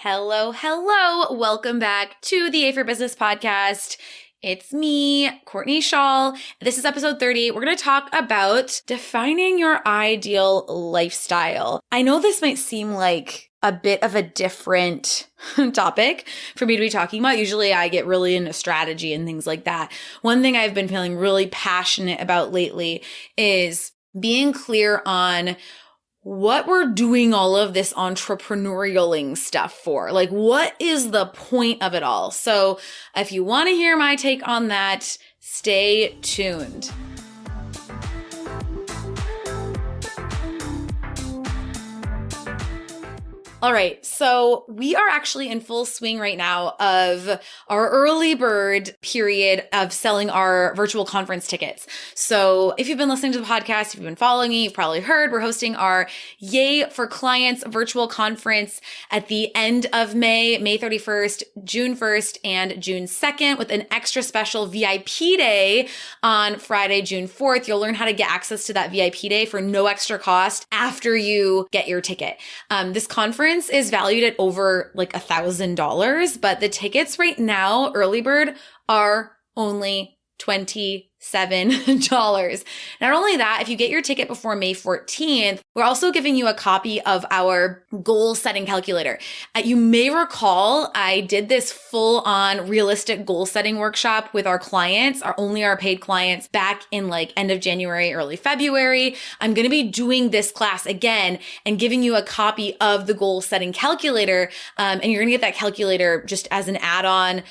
Hello, hello. Welcome back to the A for Business podcast. It's me, Courtney Shaw. This is episode 30. We're going to talk about defining your ideal lifestyle. I know this might seem like a bit of a different topic for me to be talking about. Usually I get really into strategy and things like that. One thing I've been feeling really passionate about lately is being clear on what we're doing all of this entrepreneurialing stuff for. Like, what is the point of it all? So if you want to hear my take on that, stay tuned. All right, so we are actually in full swing right now of our early bird period of selling our virtual conference tickets. So if you've been listening to the podcast, if you've been following me, you've probably heard we're hosting our Yay for Clients virtual conference at the end of May, May 31st, June 1st, and June 2nd with an extra special VIP day on Friday, June 4th. You'll learn how to get access to that VIP day for no extra cost after you get your ticket. This conference is valued at over like $1,000, but the tickets right now, early bird, are only $27. Not only that, if you get your ticket before May 14th, we're also giving you a copy of our goal setting calculator. You may recall I did this full on realistic goal setting workshop with our clients, only our paid clients, back in like end of January, early February. I'm going to be doing this class again and giving you a copy of the goal setting calculator. And you're going to get that calculator just as an add-on,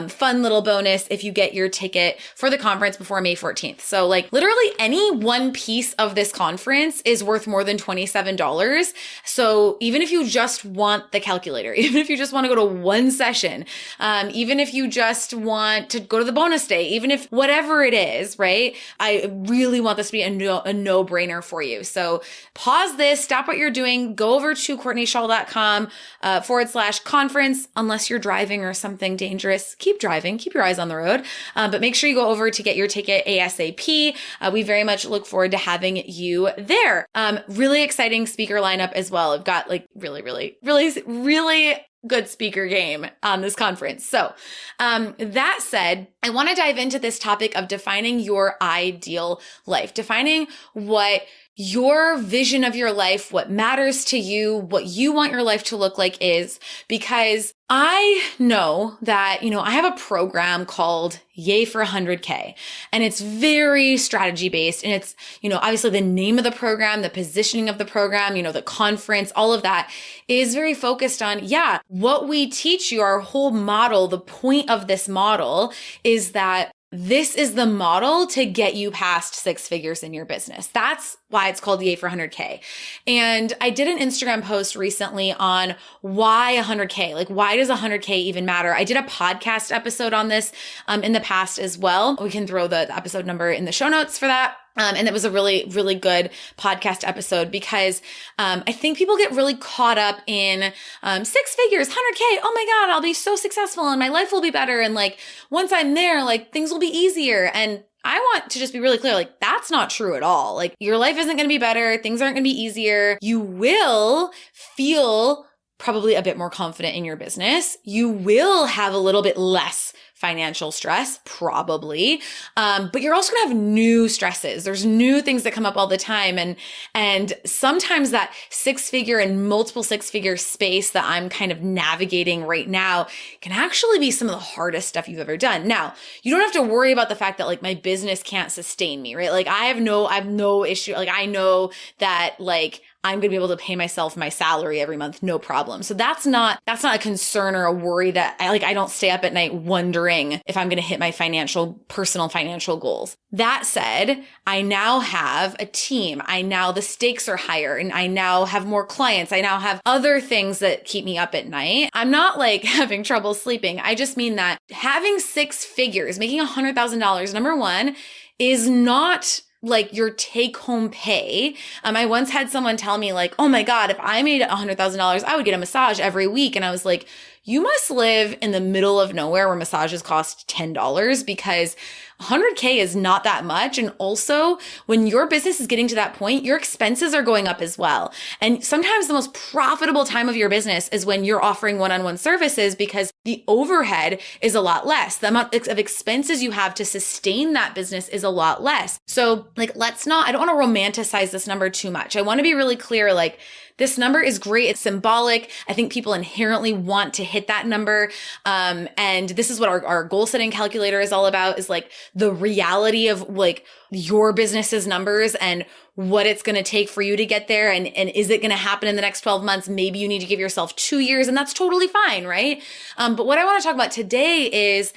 fun little bonus if you get your ticket for the conference before May 14th. So like literally any one piece of this conference is worth more than $27. So even if you just want the calculator, even if you just want to go to one session, even if you just want to go to the bonus day, even if whatever it is, right? I really want this to be a no-brainer for you. So pause this, stop what you're doing, go over to CourtneyShaw.com /conference, unless you're driving or something dangerous. Keep driving, keep your eyes on the road, but make sure you go over to get your ticket ASAP. We very much look forward to having you there. Really exciting speaker lineup as well. I've got like really good speaker game on this conference. So, that said, I want to dive into this topic of defining your ideal life, defining what your vision of your life, what matters to you, what you want your life to look like is, because I know that, I have a program called Yay for 100K, and it's very strategy based. And it's, obviously the name of the program, the positioning of the program, the conference, all of that is very focused on, what we teach you, our whole model. The point of this model is that this is the model to get you past six figures in your business. That's why it's called Yay for 100K. And I did an Instagram post recently on why 100K, like why does 100K even matter? I did a podcast episode on this in the past as well. We can throw the episode number in the show notes for that. And it was a really, really good podcast episode because I think people get really caught up in six figures, 100K. Oh my God, I'll be so successful and my life will be better. And like once I'm there, like things will be easier. And I want to just be really clear, like that's not true at all. Like your life isn't going to be better. Things aren't going to be easier. You will feel probably a bit more confident in your business. You will have a little bit less financial stress, probably. But you're also gonna have new stresses. There's new things that come up all the time. And sometimes that six-figure and multiple six-figure space that I'm kind of navigating right now can actually be some of the hardest stuff you've ever done. Now, you don't have to worry about the fact that like my business can't sustain me, right? Like I have no issue. Like I know that like I'm going to be able to pay myself my salary every month, no problem. So that's not a concern or a worry that I don't stay up at night wondering if I'm going to hit my personal financial goals. That said, I now have a team. The stakes are higher and I now have more clients. I now have other things that keep me up at night. I'm not like having trouble sleeping. I just mean that having six figures, making $100,000, number one, is not like your take home pay. I once had someone tell me like, oh my God, if I made $100,000, I would get a massage every week. And I was like, you must live in the middle of nowhere where massages cost $10 because 100K is not that much. And also, when your business is getting to that point, your expenses are going up as well. And sometimes the most profitable time of your business is when you're offering one-on-one services because the overhead is a lot less. The amount of expenses you have to sustain that business is a lot less. So I don't want to romanticize this number too much. I want to be really clear, this number is great. It's symbolic. I think people inherently want to hit that number. And this is what our goal setting calculator is all about, is the reality of your business's numbers and what it's going to take for you to get there. And is it going to happen in the next 12 months? Maybe you need to give yourself 2 years, and that's totally fine, right? But what I want to talk about today is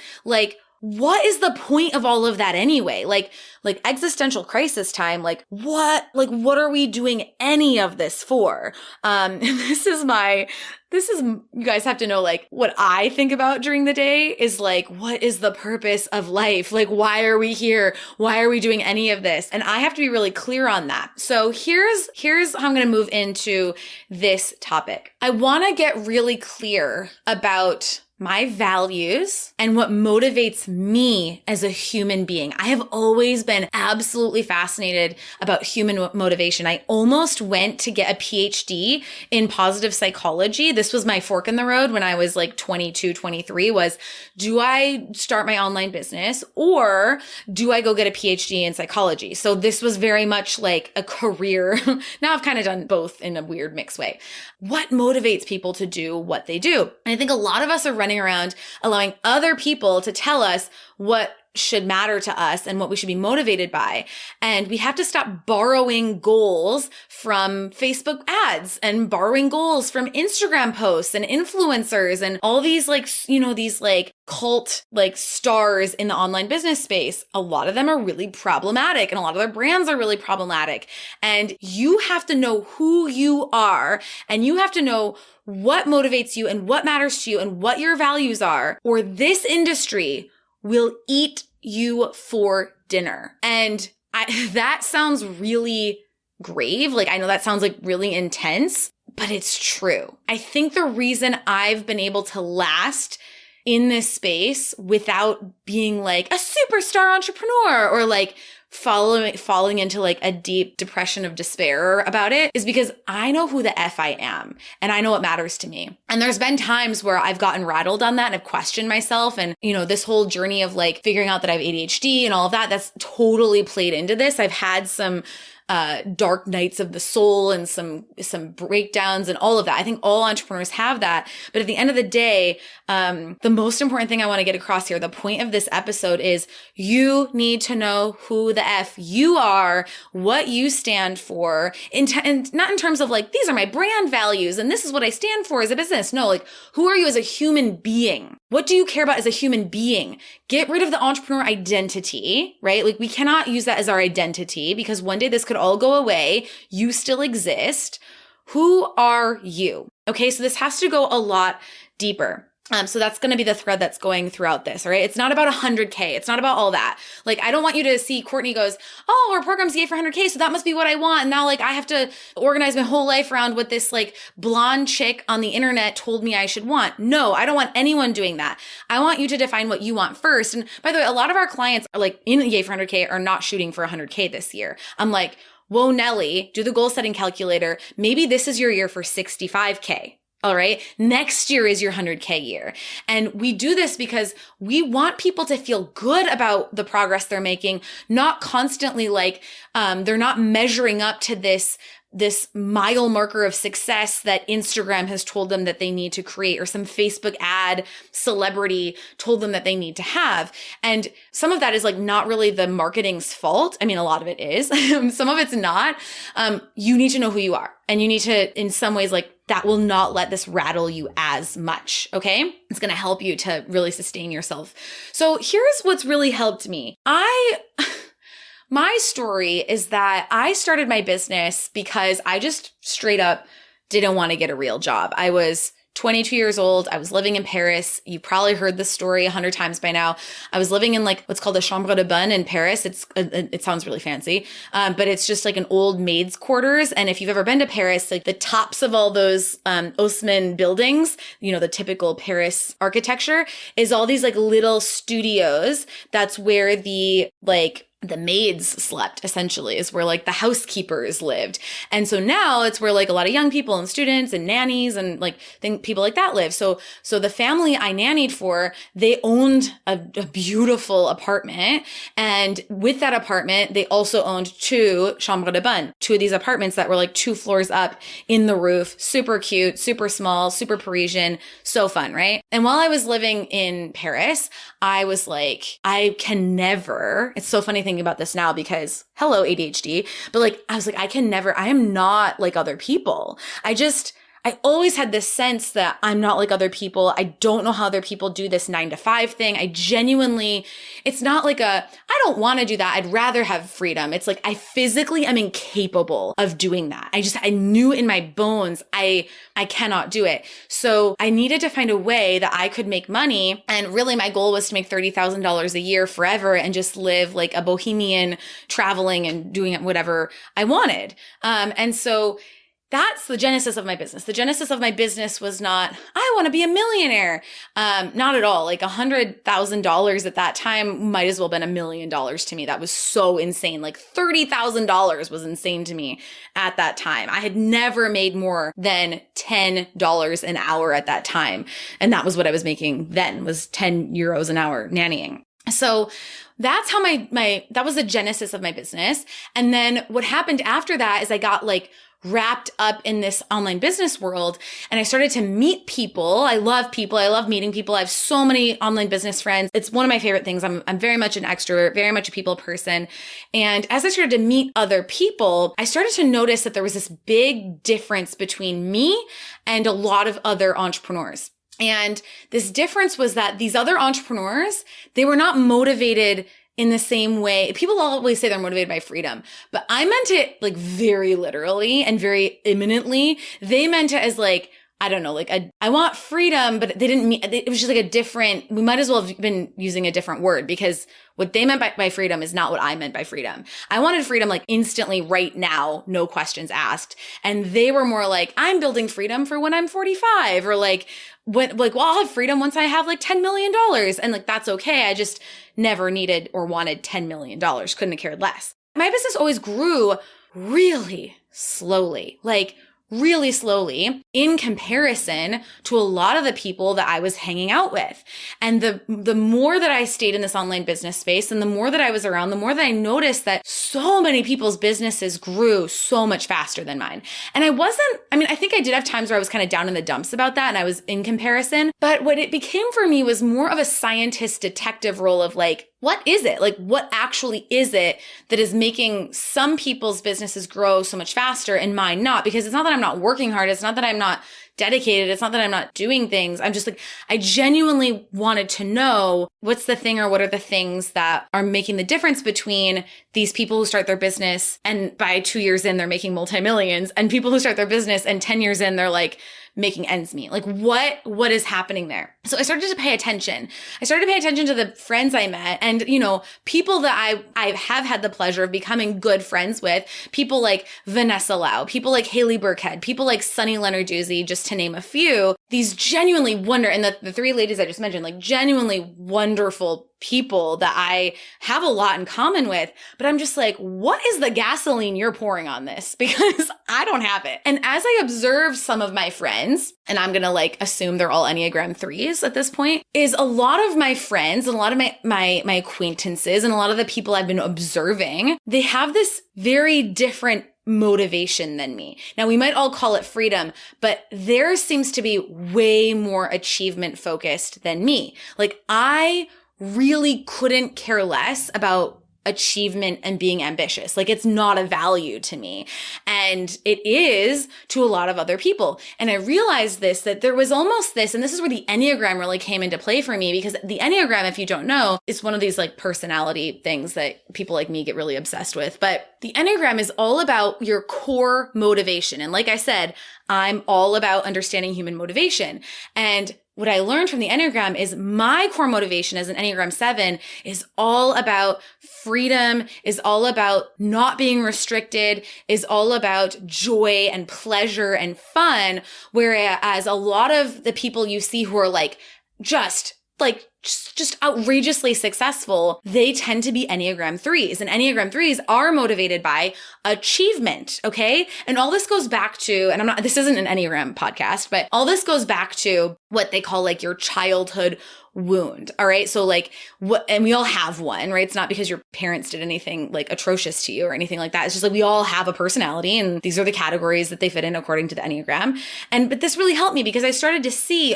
what is the point of all of that anyway? Like existential crisis time, what are we doing any of this for? You guys have to know, what I think about during the day is what is the purpose of life? Why are we here? Why are we doing any of this? And I have to be really clear on that. So here's how I'm going to move into this topic. I want to get really clear about my values and what motivates me as a human being. I have always been absolutely fascinated about human motivation. I almost went to get a PhD in positive psychology. This was my fork in the road when I was 22, 23 was, do I start my online business or do I go get a PhD in psychology? So this was very much like a career. Now I've kind of done both in a weird mixed way. What motivates people to do what they do? And I think a lot of us are running around allowing other people to tell us what should matter to us and what we should be motivated by. And we have to stop borrowing goals from Facebook ads and borrowing goals from Instagram posts and influencers and all these cult stars in the online business space. A lot of them are really problematic and a lot of their brands are really problematic. And you have to know who you are and you have to know what motivates you and what matters to you and what your values are, or this industry will eat you for dinner. And that sounds really grave. I know that sounds really intense, but it's true. I think the reason I've been able to last in this space without being a superstar entrepreneur or falling into a deep depression of despair about it is because I know who the F I am and I know what matters to me. And there's been times where I've gotten rattled on that and I've questioned myself. And, this whole journey of figuring out that I have ADHD and all of that, that's totally played into this. I've had some dark nights of the soul and some breakdowns and all of that. I think all entrepreneurs have that. But at the end of the day, the most important thing I want to get across here, the point of this episode is you need to know who the F you are, what you stand for, and not in terms of these are my brand values and this is what I stand for as a business. No, who are you as a human being? What do you care about as a human being? Get rid of the entrepreneur identity, right? We cannot use that as our identity because one day this could all go away. You still exist. Who are you? Okay, so this has to go a lot deeper. So that's going to be the thread that's going throughout this, all right? It's not about 100K. It's not about all that. I don't want you to see Courtney goes, oh, our program's yay for 100K, so that must be what I want. And now, I have to organize my whole life around what this, blonde chick on the internet told me I should want. No, I don't want anyone doing that. I want you to define what you want first. And by the way, a lot of our clients are in yay for 100K are not shooting for 100K this year. I'm whoa, Nelly, do the goal setting calculator. Maybe this is your year for 65K. All right. Next year is your 100K year. And we do this because we want people to feel good about the progress they're making, not constantly they're not measuring up to this mile marker of success that Instagram has told them that they need to create, or some Facebook ad celebrity told them that they need to have. And some of that is not really the marketing's fault. I mean, a lot of it is. Some of it's not. You need to know who you are. And you need to, in some ways, that will not let this rattle you as much. Okay. It's going to help you to really sustain yourself. So here's what's really helped me. My story is that I started my business because I just straight up didn't want to get a real job. I was 22 years old. I was living in Paris. You probably heard this story 100 times by now. I was living in like what's called a chambre de bonne in Paris. It sounds really fancy, but it's just like an old maid's quarters. And if you've ever been to Paris, like the tops of all those Haussmann buildings, you know, the typical Paris architecture is all these like little studios. That's where the maids slept, essentially, is where like the housekeepers lived. And so now it's where like a lot of young people and students and nannies and like people like that live. So the family I nannied for, they owned a beautiful apartment. And with that apartment, they also owned two chambres de bonne, two of these apartments that were like 2 floors up in the roof, super cute, super small, super Parisian, so fun, right? And while I was living in Paris, I was like, I can never, it's so funny thinking about this now because hello ADHD, but like, I was like, I am not like other people. I always had this sense that I'm not like other people. I don't know how other people do this 9-to-5 thing. It's not like I don't want to do that. I'd rather have freedom. It's like, I physically am incapable of doing that. I knew in my bones, I cannot do it. So I needed to find a way that I could make money. And really my goal was to make $30,000 a year forever and just live like a bohemian, traveling and doing whatever I wanted. And so that's the genesis of my business. The genesis of my business was not, I want to be a millionaire. Not at all. Like $100,000 at that time might as well have been $1 million to me. That was so insane. Like $30,000 was insane to me at that time. I had never made more than $10 an hour at that time. And that was what I was making then, was 10 euros an hour nannying. So that's how that was the genesis of my business. And then what happened after that is I got like wrapped up in this online business world and I started to meet people. I love people. I love meeting people. I have so many online business friends. It's one of my favorite things. I'm very much an extrovert, very much a people person. And as I started to meet other people, I started to notice that there was this big difference between me and a lot of other entrepreneurs. And this difference was that these other entrepreneurs, they were not motivated in the same way. People always say they're motivated by freedom, but I meant it like very literally and very imminently. They meant it as like, I don't know, like I want freedom, but they didn't mean, it was just like we might as well have been using a different word because what they meant by freedom is not what I meant by freedom. I wanted freedom like instantly right now, no questions asked. And they were more like, I'm building freedom for when I'm 45 or like, I'll have freedom once I have like $10 million. And like, that's okay. I just never needed or wanted $10 million. Couldn't have cared less. My business always grew really slowly, like really slowly in comparison to a lot of the people that I was hanging out with. And the more that I stayed in this online business space and the more that I was around, the more that I noticed that so many people's businesses grew so much faster than mine. And I think I did have times where I was kind of down in the dumps about that and I was in comparison. But what it became for me was more of a scientist detective role of like, what is it? Like, what actually is it that is making some people's businesses grow so much faster and mine not? Because it's not that I'm not working hard. It's not that I'm not dedicated. It's not that I'm not doing things. I'm just like, I genuinely wanted to know what's the thing or what are the things that are making the difference between these people who start their business and by 2 years in, they're making multi-millions and people who start their business and 10 years in, they're like making ends meet. Like what is happening there? So I started to pay attention. I started to pay attention to the friends I met and, you know, people that I have had the pleasure of becoming good friends with, people like Vanessa Lau, people like Haley Burkhead, people like Sunny Lenarduzzi, just to name a few. These genuinely and the 3 ladies I just mentioned, like genuinely wonderful people that I have a lot in common with, but I'm just like, what is the gasoline you're pouring on this? Because I don't have it. And as I observe some of my friends, and I'm going to like assume they're all Enneagram 3s at this point, is a lot of my friends and a lot of my acquaintances and a lot of the people I've been observing, they have this very different motivation than me. Now, we might all call it freedom, but theirs seems to be way more achievement focused than me. Like I really couldn't care less about achievement and being ambitious. Like it's not a value to me. And it is to a lot of other people. And I realized this, that there was almost this, and this is where the Enneagram really came into play for me, because the Enneagram, if you don't know, is one of these like personality things that people like me get really obsessed with. But the Enneagram is all about your core motivation. And like I said, I'm all about understanding human motivation. And what I learned from the Enneagram is my core motivation as an Enneagram 7 is all about freedom, is all about not being restricted, is all about joy and pleasure and fun. Whereas a lot of the people you see who are just outrageously successful, they tend to be Enneagram 3s. And Enneagram 3s are motivated by achievement, okay? And all this goes back to, and this isn't an Enneagram podcast, but all this goes back to what they call like your childhood wound, all right? So and we all have one, right? It's not because your parents did anything like atrocious to you or anything like that. It's just like we all have a personality, and these are the categories that they fit in according to the Enneagram. But this really helped me because I started to see,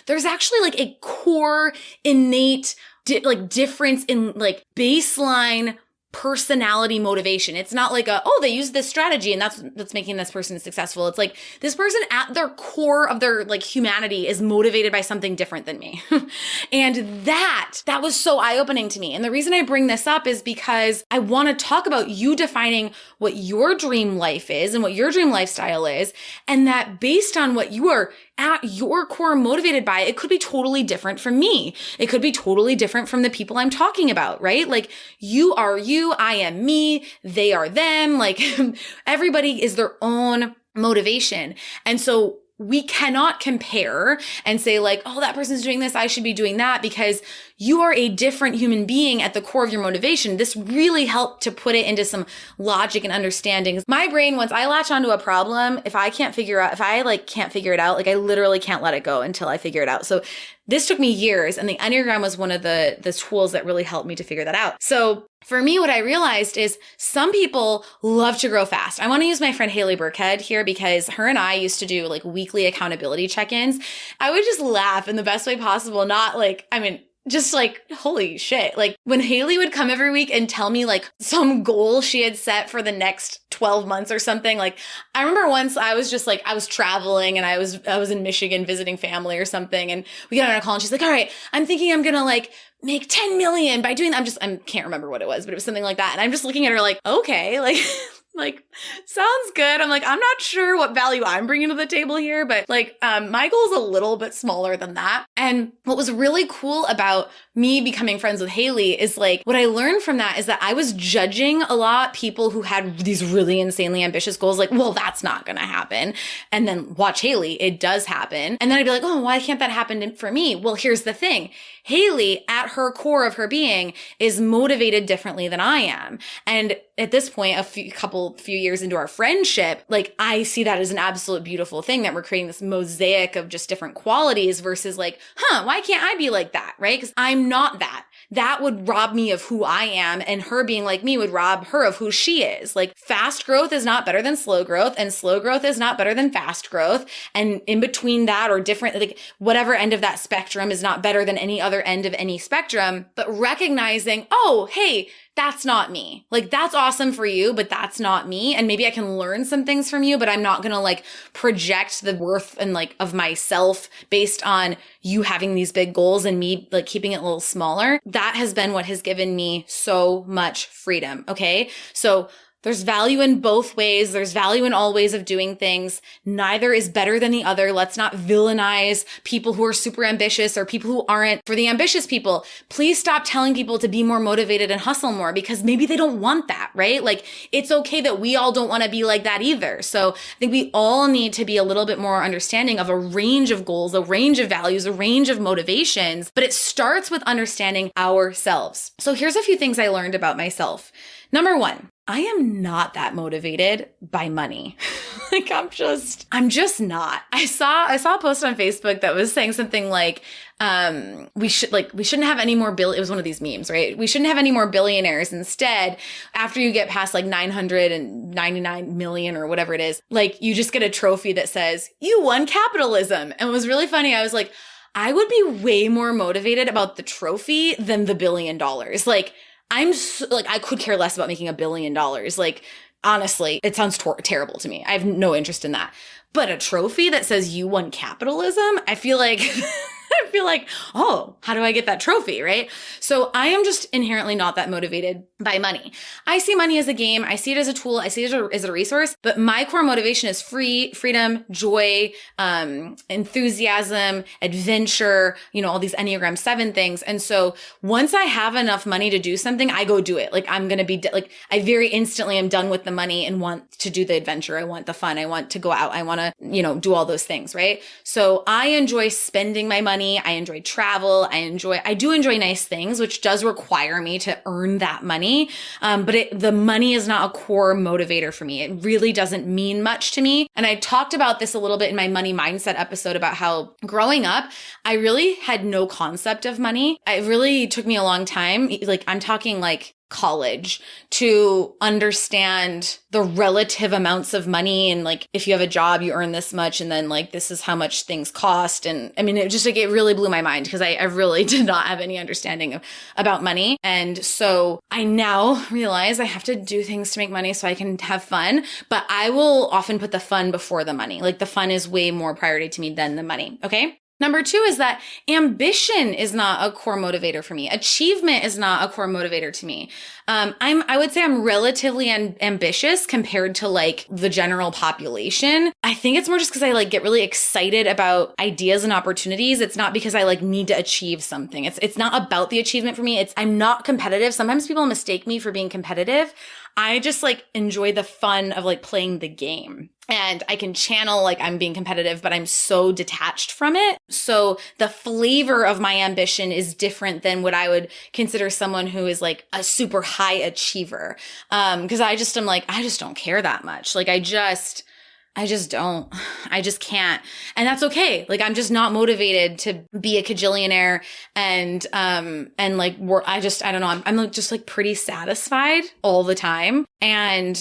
there's actually like a core innate difference in like baseline personality motivation. It's not like they use this strategy and that's making this person successful. It's like this person at their core of their like humanity is motivated by something different than me. And that was so eye-opening to me. And the reason I bring this up is because I want to talk about you defining what your dream life is and what your dream lifestyle is. And that based on what you are at your core motivated by, it could be totally different from me. It could be totally different from the people I'm talking about, right? Like you are you, I am me, they are them. Like everybody is their own motivation. And so we cannot compare and say like, that person's doing this, I should be doing that, because you are a different human being at the core of your motivation. This really helped to put it into some logic and understanding. My brain, once I latch onto a problem, if I can't figure it out, like I literally can't let it go until I figure it out. So this took me years, and the Enneagram was one of the tools that really helped me to figure that out. So for me, what I realized is some people love to grow fast. I want to use my friend Haley Burkhead here because her and I used to do like weekly accountability check-ins. I would just laugh in the best way possible, just like, holy shit. Like when Haley would come every week and tell me like some goal she had set for the next 12 months or something. Like I remember once I was traveling and I was in Michigan visiting family or something. And we got on a call and she's like, all right, I'm thinking I'm going to like make 10 million by doing that. I can't remember what it was, but it was something like that. And I'm just looking at her like, okay, like, sounds good. I'm like, I'm not sure what value I'm bringing to the table here, but my goal is a little bit smaller than that. And what was really cool about me becoming friends with Haley is like, what I learned from that is that I was judging a lot people who had these really insanely ambitious goals. Like, well, that's not going to happen. And then watch Haley, it does happen. And then I'd be like, why can't that happen for me? Well, here's the thing. Haley, at her core of her being, is motivated differently than I am. And at this point, a few years into our friendship, like I see that as an absolute beautiful thing that we're creating this mosaic of just different qualities versus like, why can't I be like that? Right? Because I'm not that. That would rob me of who I am, and her being like me would rob her of who she is. Like fast growth is not better than slow growth, and slow growth is not better than fast growth. And in between that or different, like whatever end of that spectrum is not better than any other end of any spectrum, but recognizing, hey, that's not me. Like that's awesome for you, but that's not me. And maybe I can learn some things from you, but I'm not going to like project the worth and like of myself based on you having these big goals and me like keeping it a little smaller. That has been what has given me so much freedom. Okay. So there's value in both ways. There's value in all ways of doing things. Neither is better than the other. Let's not villainize people who are super ambitious or people who aren't. For the ambitious people, please stop telling people to be more motivated and hustle more, because maybe they don't want that, right? Like it's okay that we all don't want to be like that either. So I think we all need to be a little bit more understanding of a range of goals, a range of values, a range of motivations, but it starts with understanding ourselves. So here's a few things I learned about myself. Number one, I am not that motivated by money. I'm just not. I saw a post on Facebook that was saying something like, we shouldn't have any more it was one of these memes, right? We shouldn't have any more billionaires. Instead, after you get past like 999 million or whatever it is, like you just get a trophy that says you won capitalism. And it was really funny. I was like, I would be way more motivated about the trophy than the $1 billion. Like, I could care less about making $1 billion. Like, honestly, it sounds terrible to me. I have no interest in that. But a trophy that says you won capitalism, I feel like oh, how do I get that trophy, right? So I am just inherently not that motivated by money. I see money as a game. I see it as a tool. I see it as a resource, but my core motivation is freedom, joy, enthusiasm, adventure, all these Enneagram 7 things. And so once I have enough money to do something, I go do it. Like I'm going to be I very instantly am done with the money and want to do the adventure. I want the fun. I want to go out. I want to, do all those things, right? So I enjoy spending my money. I enjoy travel. I do enjoy nice things, which does require me to earn that money. But the money is not a core motivator for me. It really doesn't mean much to me. And I talked about this a little bit in my money mindset episode about how growing up, I really had no concept of money. It really took me a long time. Like I'm talking like college to understand the relative amounts of money. And like, if you have a job, you earn this much. And then like, this is how much things cost. And I mean, it just like, it really blew my mind because I really did not have any understanding about money. And so I now realize I have to do things to make money so I can have fun, but I will often put the fun before the money. Like the fun is way more priority to me than the money. Okay. Number 2 is that ambition is not a core motivator for me. Achievement is not a core motivator to me. I would say I'm relatively ambitious compared to like the general population. I think it's more just because I like get really excited about ideas and opportunities. It's not because I like need to achieve something. It's not about the achievement for me. I'm not competitive. Sometimes people mistake me for being competitive. I just like enjoy the fun of like playing the game. And I can channel like I'm being competitive, but I'm so detached from it. So the flavor of my ambition is different than what I would consider someone who is like a super high achiever. Because I just don't care that much. Like I just don't. I just can't. And that's okay. Like I'm just not motivated to be a cajillionaire and like I don't know. I'm like just like pretty satisfied all the time. And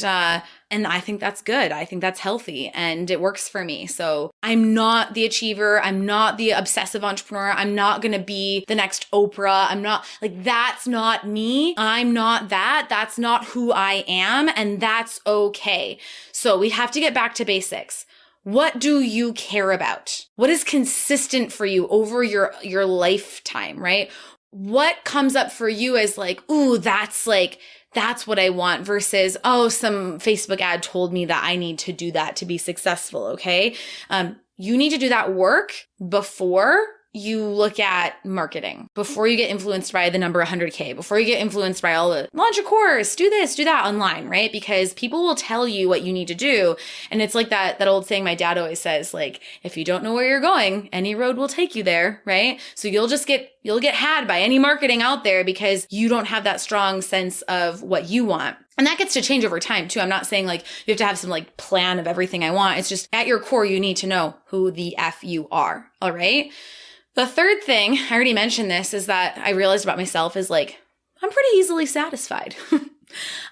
I think that's good. I think that's healthy and it works for me. So I'm not the achiever. I'm not the obsessive entrepreneur. I'm not going to be the next Oprah. I'm not like, that's not me. I'm not that. That's not who I am. And that's okay. So we have to get back to basics. What do you care about? What is consistent for you over your lifetime, right? What comes up for you as like, ooh, that's what I want versus, oh, some Facebook ad told me that I need to do that to be successful. Okay. You need to do that work before you look at marketing, before you get influenced by the number 100K, before you get influenced by all the launch a course, do this, do that online, right? Because people will tell you what you need to do. And it's like that old saying my dad always says, like, if you don't know where you're going, any road will take you there, right? So you'll get had by any marketing out there because you don't have that strong sense of what you want. And that gets to change over time too. I'm not saying like you have to have some like plan of everything I want. It's just at your core, you need to know who the F you are. All right. The third thing, I already mentioned this, is that I realized about myself is like, I'm pretty easily satisfied.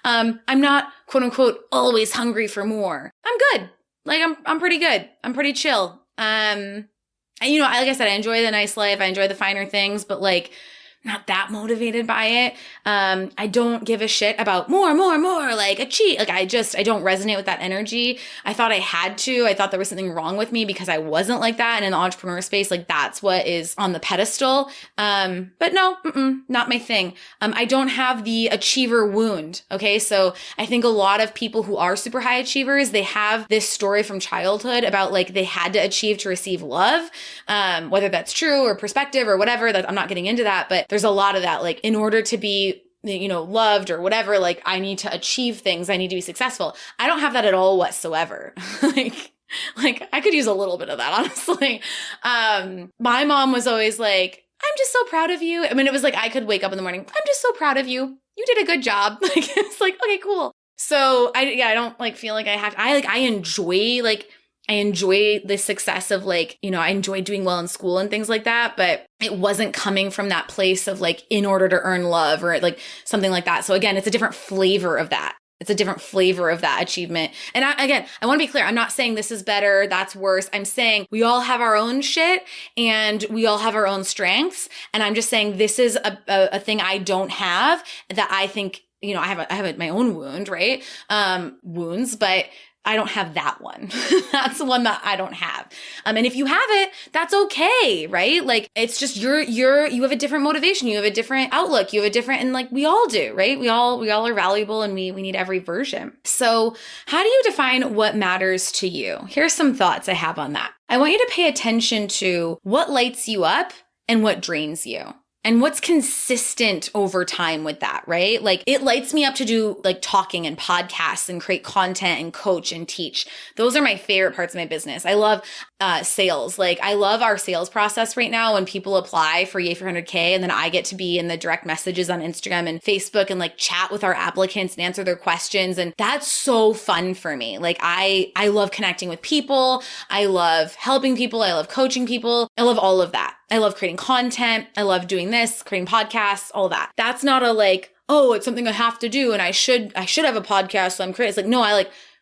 I'm not quote unquote always hungry for more. I'm good. Like I'm pretty good. I'm pretty chill. And, like I said, I enjoy the nice life. I enjoy the finer things, but like not that motivated by it. I don't give a shit about more, like a cheat. Like I don't resonate with that energy. I thought I had to. I thought there was something wrong with me because I wasn't like that. And in the entrepreneur space, like that's what is on the pedestal. But no, not my thing. I don't have the achiever wound. Okay. So I think a lot of people who are super high achievers, they have this story from childhood about like they had to achieve to receive love. Whether that's true or perspective or whatever, that I'm not getting into that, but there's a lot of that, like in order to be, loved or whatever, like I need to achieve things. I need to be successful. I don't have that at all whatsoever. like I could use a little bit of that, honestly. My mom was always like, I'm just so proud of you. I mean, it was like, I could wake up in the morning. I'm just so proud of you. You did a good job. Like, it's like, okay, cool. So I don't like feel like I enjoy the success of like, I enjoy doing well in school and things like that, but it wasn't coming from that place of like, in order to earn love or like something like that. So again, it's a different flavor of that. It's a different flavor of that achievement. And I want to be clear. I'm not saying this is better, that's worse. I'm saying we all have our own shit and we all have our own strengths. And I'm just saying this is a thing I don't have that I think, I have my own wound, right? Wounds, but I don't have that one. That's the one that I don't have. And if you have it, that's okay, right? Like, it's just you have a different motivation. You have a different outlook. You have a different, and like we all do, right? We all are valuable and we need every version. So how do you define what matters to you? Here's some thoughts I have on that. I want you to pay attention to what lights you up and what drains you. And what's consistent over time with that, right? Like, it lights me up to do like talking and podcasts and create content and coach and teach. Those are my favorite parts of my business. I love sales. Like, I love our sales process right now when people apply for Yay for 100K, and then I get to be in the direct messages on Instagram and Facebook and like chat with our applicants and answer their questions. And that's so fun for me. Like, I love connecting with people. I love helping people. I love coaching people. I love all of that. I love creating content. I love doing this, creating podcasts, all that. That's not a like, oh, it's something I have to do and I should have a podcast, so I'm creating. It's like, no,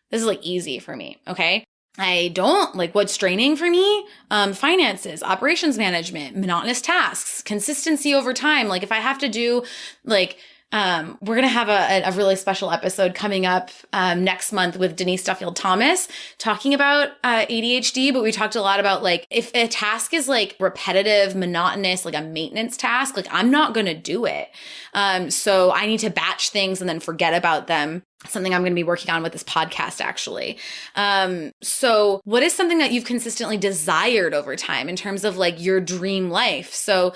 this is like easy for me. Okay. I don't like what's draining for me. Finances, operations management, monotonous tasks, consistency over time. Like, if I have to do like, we're going to have a really special episode coming up next month with Denise Duffield-Thomas talking about ADHD, but we talked a lot about like, if a task is like repetitive, monotonous, like a maintenance task, like I'm not going to do it. So I need to batch things and then forget about them. Something I'm going to be working on with this podcast, actually. So what is something that you've consistently desired over time in terms of like your dream life? So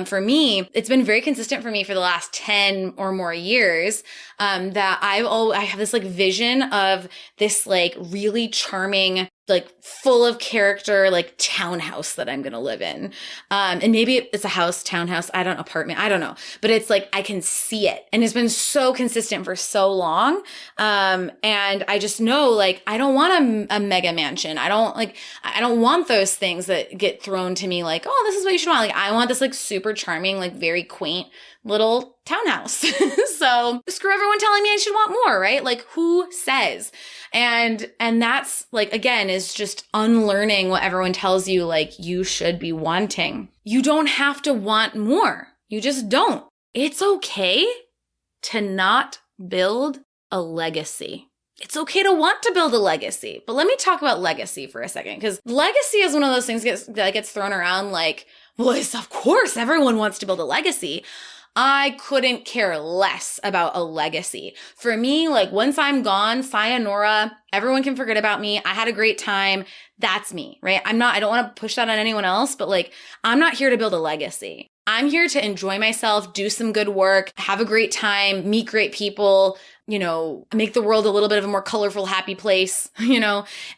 for me, it's been very consistent for me for the last 10 or more years that I have this like vision of this like really charming, like full of character, like townhouse that I'm going to live in. And maybe it's a house, townhouse, apartment, I don't know. But it's like, I can see it. And it's been so consistent for so long. And I just know, like, I don't want a mega mansion. I don't want those things that get thrown to me like, oh, this is what you should want. Like, I want this like super charming, like very quaint little townhouse. So screw everyone telling me I should want more, right? Like, who says? And that's like, again, is just unlearning what everyone tells you, like you should be wanting. You don't have to want more. You just don't. It's okay to not build a legacy. It's okay to want to build a legacy. But let me talk about legacy for a second, because legacy is one of those things that gets thrown around like, well, of course, everyone wants to build a legacy. I couldn't care less about a legacy. For me, like, once I'm gone, sayonara, everyone can forget about me. I had a great time. That's me, right? I don't want to push that on anyone else, but like, I'm not here to build a legacy. I'm here to enjoy myself, do some good work, have a great time, meet great people, make the world a little bit of a more colorful, happy place,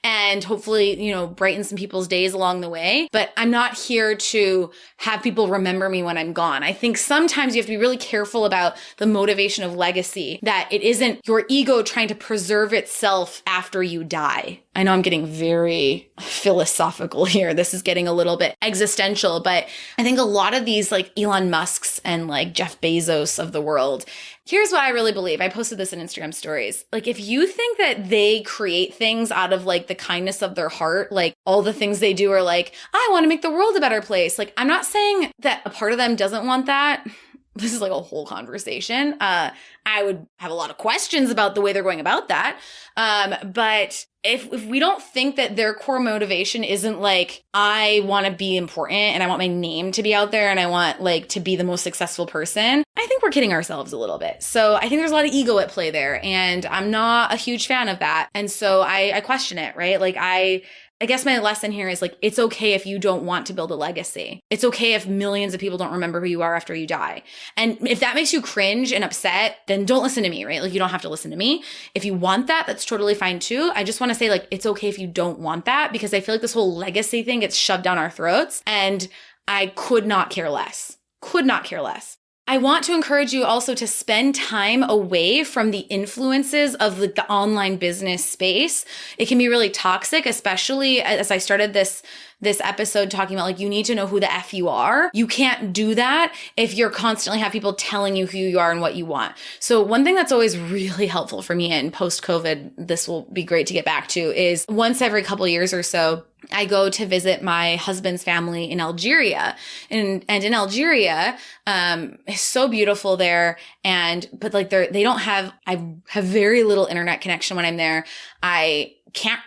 and hopefully, brighten some people's days along the way. But I'm not here to have people remember me when I'm gone. I think sometimes you have to be really careful about the motivation of legacy, that it isn't your ego trying to preserve itself after you die. I know I'm getting very philosophical here. This is getting a little bit existential, but I think a lot of these like Elon Musks and like Jeff Bezos of the world, here's what I really believe. I posted this in Instagram stories. Like, if you think that they create things out of like the kindness of their heart, like all the things they do are like, I want to make the world a better place. Like, I'm not saying that a part of them doesn't want that. This is like a whole conversation. I would have a lot of questions about the way they're going about that. But if we don't think that their core motivation isn't like, I want to be important and I want my name to be out there and I want like to be the most successful person, I think we're kidding ourselves a little bit. So I think there's a lot of ego at play there, and I'm not a huge fan of that. And so I question it, right? Like, I guess my lesson here is like, it's okay if you don't want to build a legacy. It's okay if millions of people don't remember who you are after you die. And if that makes you cringe and upset, then don't listen to me, right? Like, you don't have to listen to me. If you want that, that's totally fine too. I just want to say, like, it's okay if you don't want that, because I feel like this whole legacy thing gets shoved down our throats, and I could not care less. Could not care less. I want to encourage you also to spend time away from the influences of the online business space. It can be really toxic, especially as I started this episode talking about, like, you need to know who the F you are. You can't do that if you're constantly have people telling you who you are and what you want. So one thing that's always really helpful for me, and post-COVID, this will be great to get back to, is once every couple of years or so, I go to visit my husband's family in Algeria. And in Algeria, it's so beautiful there. But like I have very little internet connection when I'm there.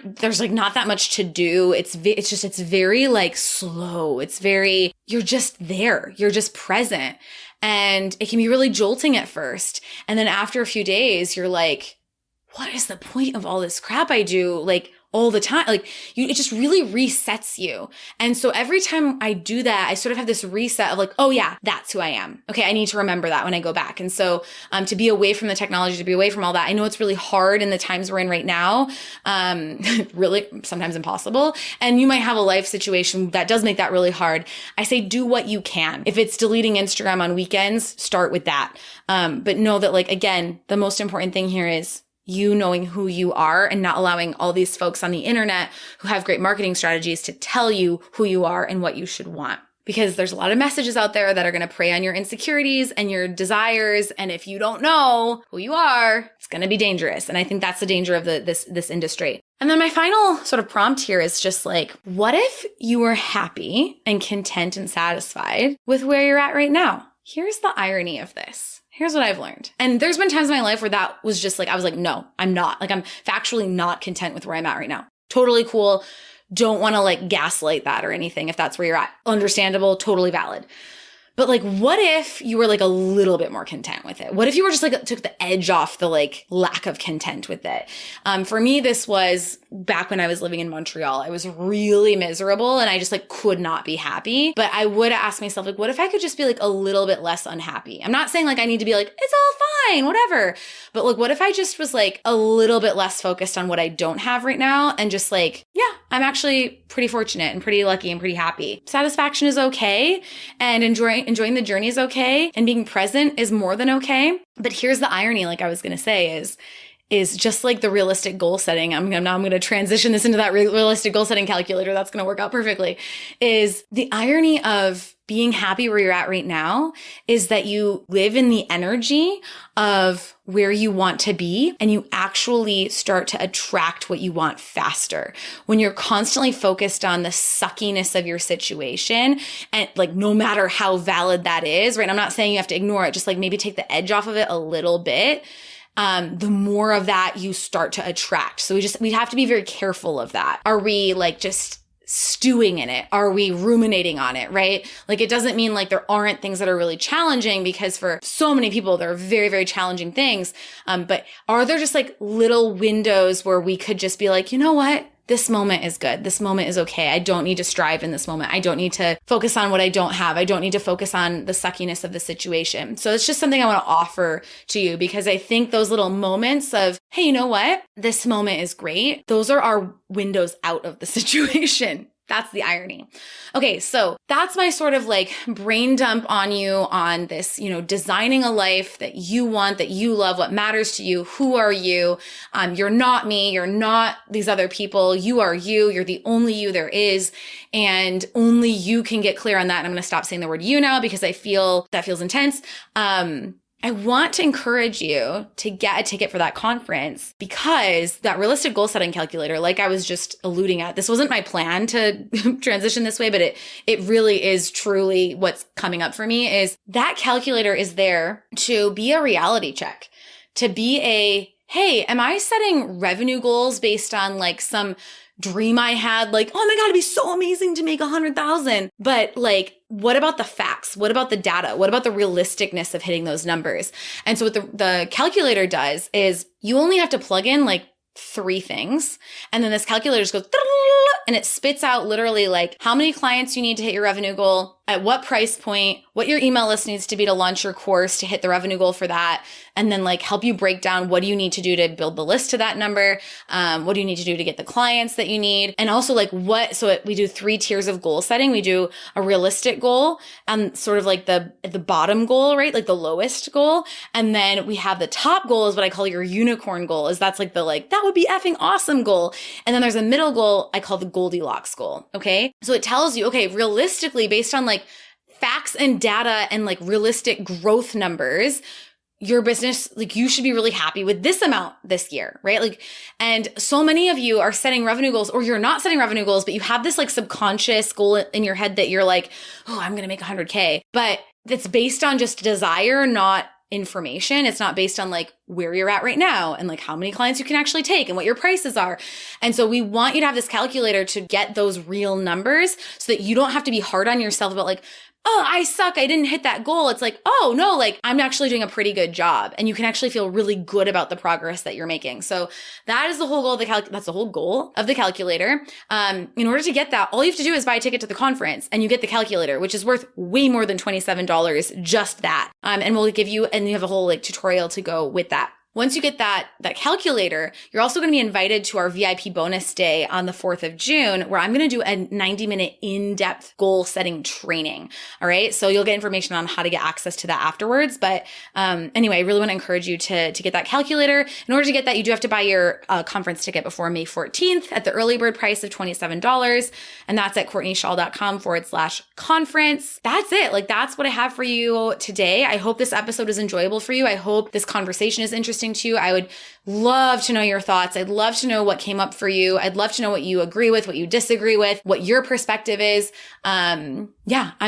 There's like not that much to do. It's very like slow. You're just there. You're just present. And it can be really jolting at first. And then after a few days, you're like, what is the point of all this crap I do? Like, all the time. It just really resets you. And so every time I do that, I sort of have this reset of like, oh yeah, that's who I am. Okay. I need to remember that when I go back. And so, to be away from the technology, to be away from all that, I know it's really hard in the times we're in right now. Really sometimes impossible. And you might have a life situation that does make that really hard. I say, do what you can. If it's deleting Instagram on weekends, start with that. But know that, like, again, the most important thing here is you knowing who you are and not allowing all these folks on the internet who have great marketing strategies to tell you who you are and what you should want. Because there's a lot of messages out there that are going to prey on your insecurities and your desires. And if you don't know who you are, it's going to be dangerous. And I think that's the danger of this industry. And then my final sort of prompt here is just like, what if you were happy and content and satisfied with where you're at right now? Here's the irony of this. Here's what I've learned. And there's been times in my life where that was just like, I was like, no, I'm not. Like, I'm factually not content with where I'm at right now. Totally cool. Don't want to like gaslight that or anything if that's where you're at. Understandable, totally valid. But like, what if you were like a little bit more content with it? What if you were just like, took the edge off the like lack of content with it? For me, this was back when I was living in Montreal. I was really miserable and I just like could not be happy. But I would ask myself, like, what if I could just be like a little bit less unhappy? I'm not saying like I need to be like, it's all fine, whatever. But like, what if I just was like a little bit less focused on what I don't have right now and just like, yeah, I'm actually pretty fortunate and pretty lucky and pretty happy. Satisfaction is okay. And enjoying the journey is okay. And being present is more than okay. But here's the irony, like I was going to say, is just like the realistic goal setting. I'm going to transition this into that realistic goal setting calculator. That's going to work out perfectly. Is the irony of being happy where you're at right now is that you live in the energy of where you want to be and you actually start to attract what you want faster. When you're constantly focused on the suckiness of your situation and like no matter how valid that is, right? I'm not saying you have to ignore it, just like maybe take the edge off of it a little bit. The more of that you start to attract. So we have to be very careful of that. Are we like just stewing in it? Are we ruminating on it, right? Like, it doesn't mean like there aren't things that are really challenging, because for so many people, there are very, very challenging things. But are there just like little windows where we could just be like, you know what? This moment is good. This moment is okay. I don't need to strive in this moment. I don't need to focus on what I don't have. I don't need to focus on the suckiness of the situation. So it's just something I want to offer to you, because I think those little moments of, hey, you know what? This moment is great. Those are our windows out of the situation. That's the irony. Okay, so that's my sort of like brain dump on you on this, designing a life that you want, that you love, what matters to you. Who are you? You're not me. You're not these other people. You are you. You're the only you there is. And only you can get clear on that. And I'm going to stop saying the word you now because I feel that feels intense. I want to encourage you to get a ticket for that conference, because that realistic goal setting calculator, like I was just alluding at, this wasn't my plan to transition this way, but it really is truly what's coming up for me. Is that calculator is there to be a reality check, to be hey, am I setting revenue goals based on like some dream I had, like, oh my God, it'd be so amazing to make 100,000. But like, what about the facts? What about the data? What about the realisticness of hitting those numbers? And so what the calculator does is you only have to plug in like 3 things. And then this calculator just goes, and it spits out literally like how many clients you need to hit your revenue goal, at what price point, what your email list needs to be to launch your course to hit the revenue goal for that, and then like help you break down what do you need to do to build the list to that number, what do you need to do to get the clients that you need, and also like we do 3 tiers of goal setting. We do a realistic goal and sort of like the bottom goal, right? Like the lowest goal. And then we have the top goal is what I call your unicorn goal, is that's like that would be effing awesome goal. And then there's a middle goal I call the Goldilocks goal. Okay. So it tells you, okay, realistically, based on like facts and data and like realistic growth numbers, your business, like you should be really happy with this amount this year, right? Like, and so many of you are setting revenue goals, or you're not setting revenue goals, but you have this like subconscious goal in your head that you're like, oh, I'm going to make 100K, but it's based on just desire, not information. It's not based on like where you're at right now and like how many clients you can actually take and what your prices are. And so we want you to have this calculator to get those real numbers so that you don't have to be hard on yourself about like, oh, I suck, I didn't hit that goal. It's like, oh no, like I'm actually doing a pretty good job. And you can actually feel really good about the progress that you're making. So that is the whole goal of that's the whole goal of the calculator. In order to get that, all you have to do is buy a ticket to the conference and you get the calculator, which is worth way more than $27, just that. And we'll give you, and you have a whole like tutorial to go with that. Once you get that calculator, you're also going to be invited to our VIP bonus day on the 4th of June, where I'm going to do a 90-minute in-depth goal setting training. All right. So you'll get information on how to get access to that afterwards. But anyway, I really want to encourage you to get that calculator. In order to get that, you do have to buy your conference ticket before May 14th at the early bird price of $27. And that's at CourtneyShaw.com/conference. That's it. Like that's what I have for you today. I hope this episode is enjoyable for you. I hope this conversation is interesting to you. I would love to know your thoughts. I'd love to know what came up for you. I'd love to know what you agree with, what you disagree with, what your perspective is. I'm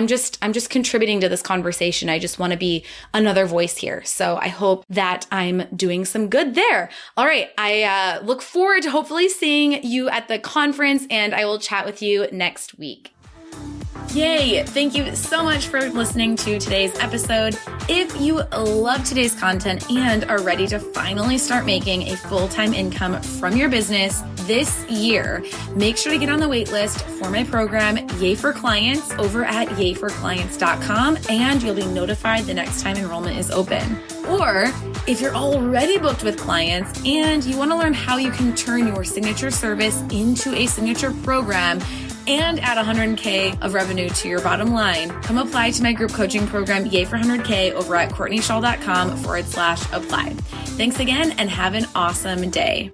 just contributing to this conversation. I just want to be another voice here. So I hope that I'm doing some good there. All right. I look forward to hopefully seeing you at the conference, and I will chat with you next week. Yay! Thank you so much for listening to today's episode. If you love today's content and are ready to finally start making a full-time income from your business this year, make sure to get on the wait list for my program, Yay for Clients, over at yayforclients.com, and you'll be notified the next time enrollment is open. Or if you're already booked with clients and you want to learn how you can turn your signature service into a signature program and add 100K of revenue to your bottom line, come apply to my group coaching program, Yay for 100K, over at CourtneyShaw.com/apply. Thanks again and have an awesome day.